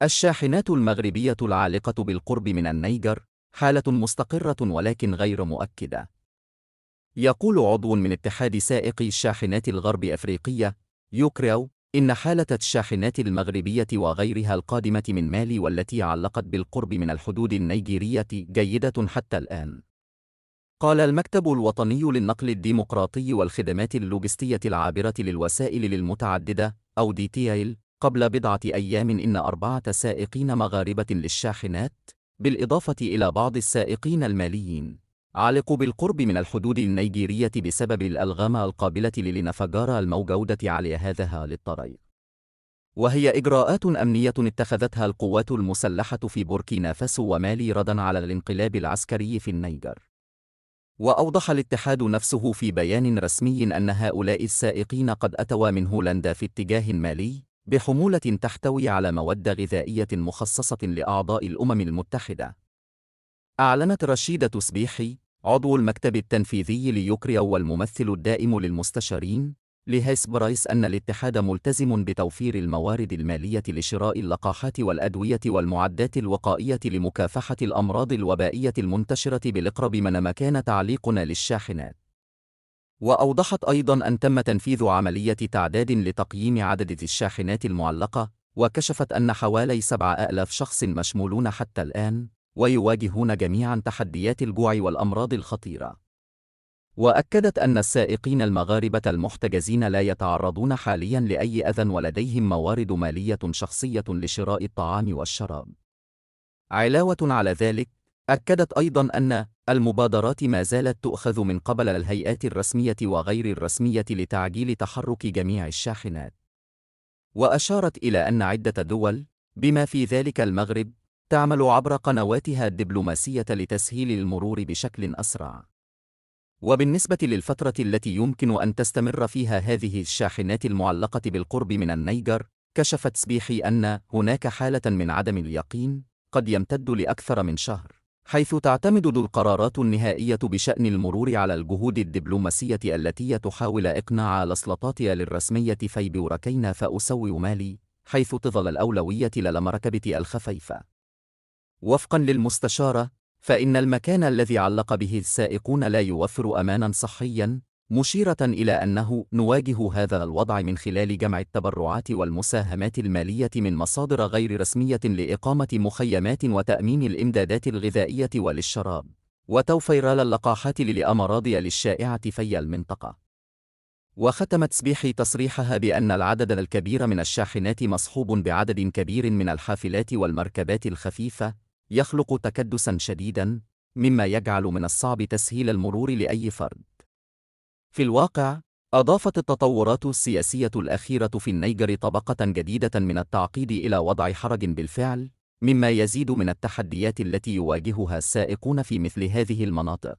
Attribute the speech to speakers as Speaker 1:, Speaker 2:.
Speaker 1: الشاحنات المغربية العالقة بالقرب من النيجر حالة مستقرة ولكن غير مؤكدة. يقول عضو من اتحاد سائقي الشاحنات الغرب أفريقية يوكريو إن حالة الشاحنات المغربية وغيرها القادمة من مالي والتي علقت بالقرب من الحدود النيجيرية جيدة حتى الآن. قال المكتب الوطني للنقل الديمقراطي والخدمات اللوجستية العابرة للوسائل للمتعددة أو DTL قبل بضعة أيام إن 4 سائقين مغاربة للشاحنات بالإضافة إلى بعض السائقين الماليين علقوا بالقرب من الحدود النيجيرية بسبب الألغام القابلة للانفجار الموجودة على هذا للطريق، وهي إجراءات أمنية اتخذتها القوات المسلحة في بوركينا فاسو ومالي ردًا على الانقلاب العسكري في النيجر. وأوضح الاتحاد نفسه في بيان رسمي أن هؤلاء السائقين قد أتوا من هولندا في اتجاه مالي بحمولة تحتوي على مواد غذائية مخصصة لأعضاء الأمم المتحدة. أعلنت رشيدة تسبيحي عضو المكتب التنفيذي ليوكريو والممثل الدائم للمستشارين لهيس برايس أن الاتحاد ملتزم بتوفير الموارد المالية لشراء اللقاحات والأدوية والمعدات الوقائية لمكافحة الأمراض الوبائية المنتشرة بالإقرب من مكان تعليقنا للشاحنات. وأوضحت أيضاً أن تم تنفيذ عملية تعداد لتقييم عدد الشاحنات المعلقة، وكشفت أن حوالي 7,000 شخص مشمولون حتى الآن، ويواجهون جميعاً تحديات الجوع والأمراض الخطيرة. وأكدت أن السائقين المغاربة المحتجزين لا يتعرضون حالياً لأي أذى ولديهم موارد مالية شخصية لشراء الطعام والشراب. علاوة على ذلك، أكدت أيضاً أن المبادرات ما زالت تؤخذ من قبل الهيئات الرسمية وغير الرسمية لتعجيل تحرك جميع الشاحنات. وأشارت إلى أن عدة دول بما في ذلك المغرب تعمل عبر قنواتها الدبلوماسية لتسهيل المرور بشكل أسرع. وبالنسبة للفترة التي يمكن أن تستمر فيها هذه الشاحنات المعلقة بالقرب من النيجر، كشفت سبيحي أن هناك حالة من عدم اليقين قد يمتد لأكثر من شهر، حيث تعتمد القرارات النهائية بشأن المرور على الجهود الدبلوماسية التي تحاول إقناع السلطات الرسمية في بوركينا فاسو ومالي، حيث تظل الأولوية للمركبة الخفيفة. وفقاً للمستشارة، فإن المكان الذي علق به السائقون لا يوفر أماناً صحياً، مشيرة إلى أنه نواجه هذا الوضع من خلال جمع التبرعات والمساهمات المالية من مصادر غير رسمية لإقامة مخيمات وتأمين الإمدادات الغذائية وللشراب، وتوفير اللقاحات للأمراض الشائعة في المنطقة. وختمت سبيحي تصريحها بأن العدد الكبير من الشاحنات مصحوب بعدد كبير من الحافلات والمركبات الخفيفة يخلق تكدساً شديداً، مما يجعل من الصعب تسهيل المرور لأي فرد. في الواقع، أضافت التطورات السياسية الأخيرة في النيجر طبقة جديدة من التعقيد إلى وضع حرج بالفعل، مما يزيد من التحديات التي يواجهها السائقون في مثل هذه المناطق.